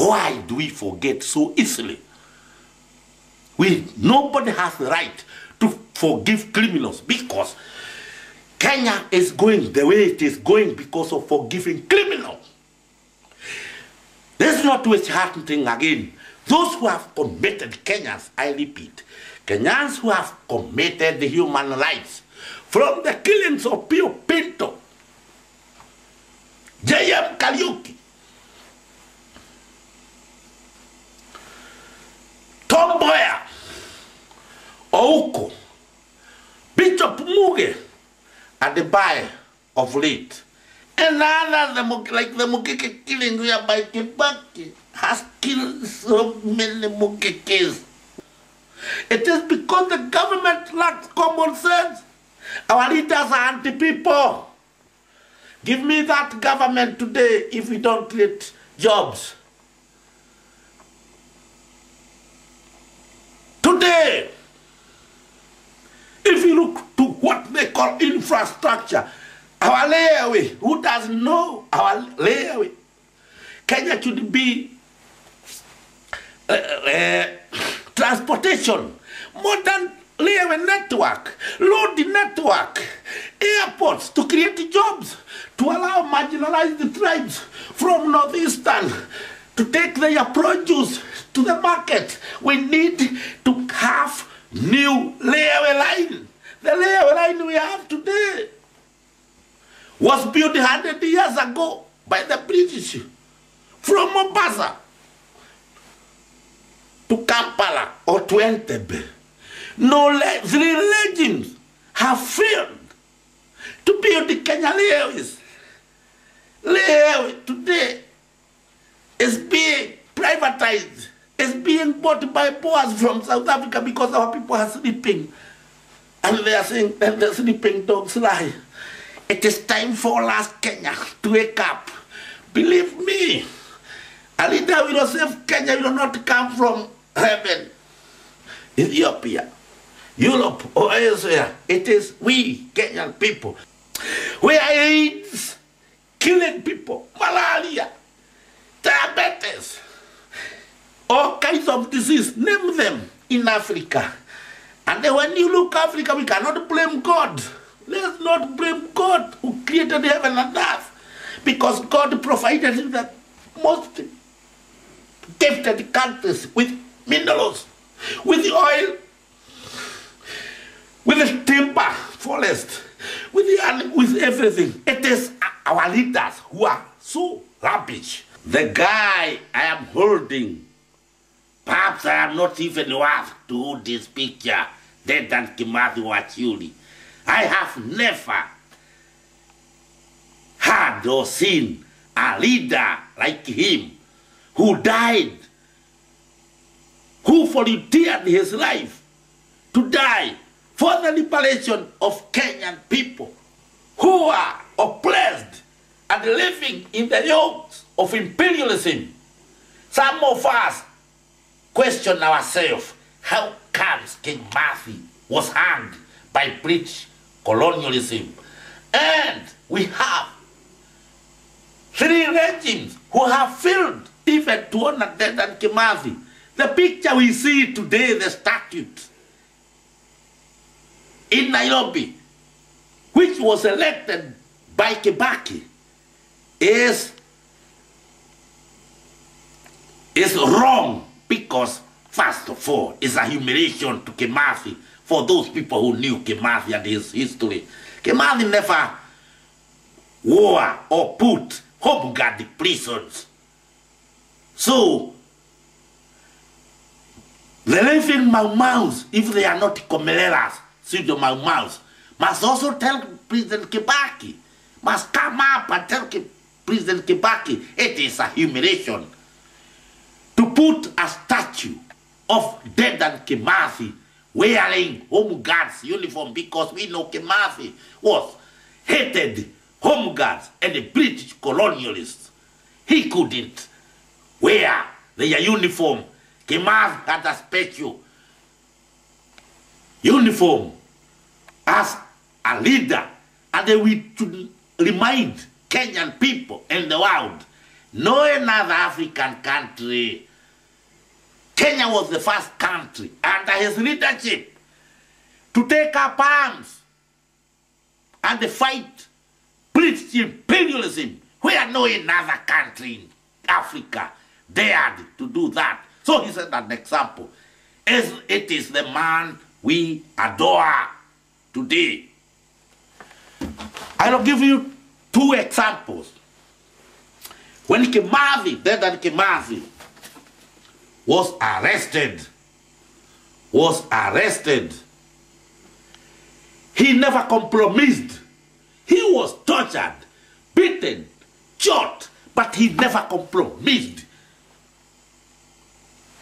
Why do we forget so easily? Nobody has the right to forgive criminals because Kenya is going the way it is going because of forgiving criminals. Let's not waste happening again. Those who have committed Kenyans, I repeat, Kenyans who have committed the human rights from the killings of Pio Pinto, J.M. Kariuki, Tom Boyer, Ouko, Bishop Muge, at the buy of late, and others like the Mukeke killing whereby Kibaki has killed so many Mukekes. It is because the government lacks common sense. Our leaders are anti-people. Give me that government today if we don't create jobs. Today, if you look to what they call infrastructure, our layaway, who doesn't know our layaway? Kenya should be transportation, modern layaway network, loading network, airports to create jobs, to allow marginalized tribes from Northeastern to take their produce to the market. We need to have new layaway line. The layaway line we have today was built 100 years ago by the British from Mombasa to Kampala or to Entebbe. No, 3 regimes have failed to build the Kenya layaways. Layaway today is being privatized, is being bought by Boers from South Africa because our people are sleeping. And they are saying that the sleeping dogs lie. It is time for us, Kenya, to wake up. Believe me, a leader will save Kenya will not come from heaven, Ethiopia, Europe, or elsewhere. It is we, Kenyan people. We are AIDS, killing people, malaria, diabetes, all kinds of disease, name them in Africa. And then when you look at Africa, we cannot blame God. Let's not blame God who created heaven and earth, because God provided the most gifted countries with minerals, with oil, with timber, forest, with everything. It is our leaders who are so rubbish. The guy I am holding, perhaps I am not even worth to hold this picture, Dedan Kimathi Wachuli. I have never heard or seen a leader like him who died, who volunteered his life to die for the liberation of Kenyan people who are oppressed and living in the yokes of imperialism. Some of us question ourselves, how comes Kimathi was hanged by British colonialism? And we have 3 regimes who have failed even to honor Dedan Kimathi. The picture we see today, the statute in Nairobi, which was elected by Kibaki, is wrong because, first of all, it's a humiliation to Kimathi for those people who knew Kimathi and his history. Kimathi never wore or put home guard prisons. So, the living Mau Maus, if they are not Komeleras, pseudo Mau Maus, must also tell President Kibaki, must come up and tell President Kibaki, it is a humiliation to put a statue of Dedan Kimathi wearing home guards uniform, because we know Kimathi was hated home guards and the British colonialists. He couldn't wear their uniform. Kimathi had a special uniform as a leader, and we should remind Kenyan people and the world no another African country. Kenya was the first country under his leadership to take up arms and fight British imperialism, where no another country in Africa dared to do that. So he said an example, as it is the man we adore today. I'll give you 2 examples. When Kimathi, Dedan Kimathi, was arrested, he never compromised. He was tortured, beaten, shot, but he never compromised.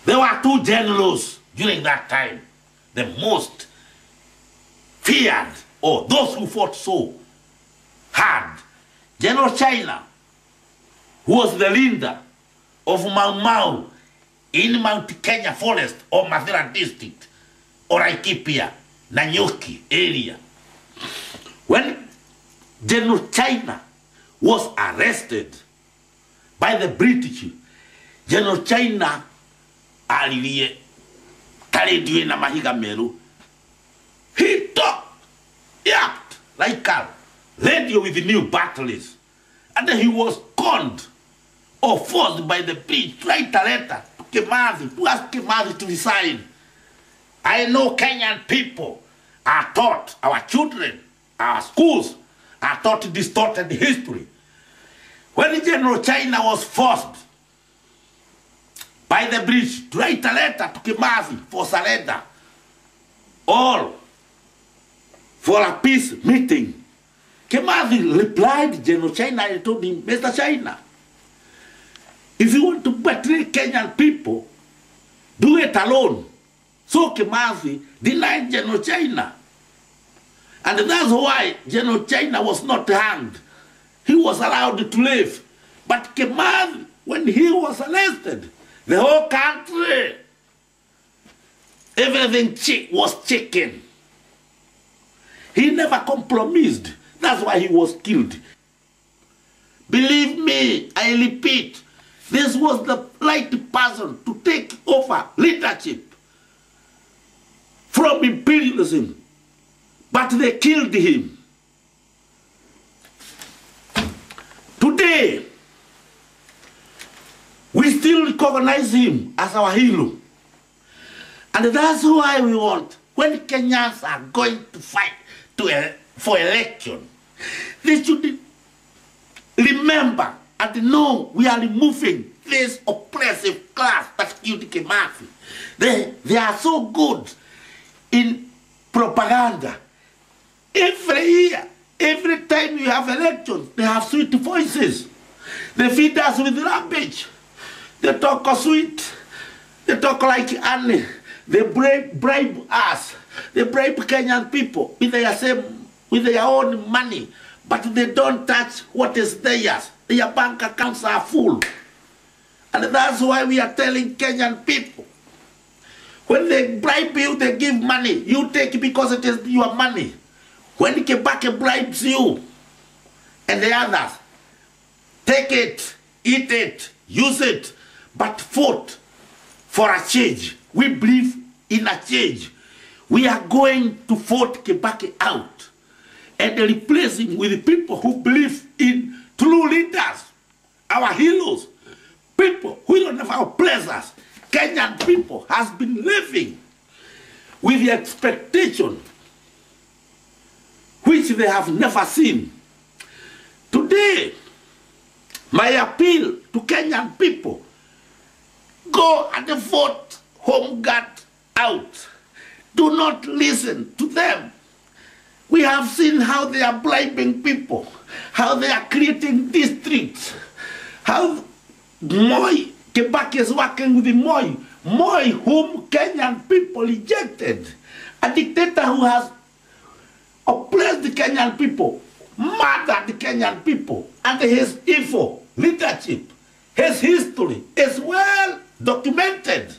There were 2 generals during that time, the most feared, or those who fought so hard. General China, who was the leader of Mau Mau in Mount Kenya Forest or Mathira District or Laikipia, Nanyuki area. When General China was arrested by the British, General China aliye Kaledwe na Mahiga Meru, he yapped like a radio with new batteries, and then he was conned or forced by the British to write a letter to Kimathi, to ask Kimathi to resign. I know Kenyan people are taught, our children, our schools are taught distorted history. When General China was forced by the British to write a letter to Kimathi for surrender, all for a peace meeting, Kimathi replied General China and told him, Mr. China, if you want to betray Kenyan people, do it alone. So Kimathi denied General China. And that's why General China was not hanged. He was allowed to live. But Kimathi, when he was arrested, the whole country, everything was shaken. He never compromised. That's why he was killed. Believe me, I repeat, this was the right person to take over leadership from imperialism. But they killed him. Today, we still recognize him as our hero. And that's why we want, when Kenyans are going to fight for election, they should remember and know we are removing this oppressive class that killed Kimathi. They are so good in propaganda. Every year, every time you have elections, they have sweet voices. They feed us with rubbish. They talk sweet. They talk like honey. They bribe us. They bribe Kenyan people with their own money. But they don't touch what is theirs. Their bank accounts are full. And that's why we are telling Kenyan people, when they bribe you, they give money. You take it because it is your money. When Kibaki bribes you and the others, take it, eat it, use it, but vote for a change. We believe in a change. We are going to vote Kibaki out and replace him with people who believe in true leaders, our heroes, people who don't have oppress us. Kenyan people has been living with the expectation which they have never seen. Today, my appeal to Kenyan people, go and vote Home Guard out. Do not listen to them. We have seen how they are bribing people, how they are creating districts, how Kibaki is working with the Moi whom Kenyan people rejected, a dictator who has oppressed the Kenyan people, murdered the Kenyan people, and his evil leadership, his history is well documented.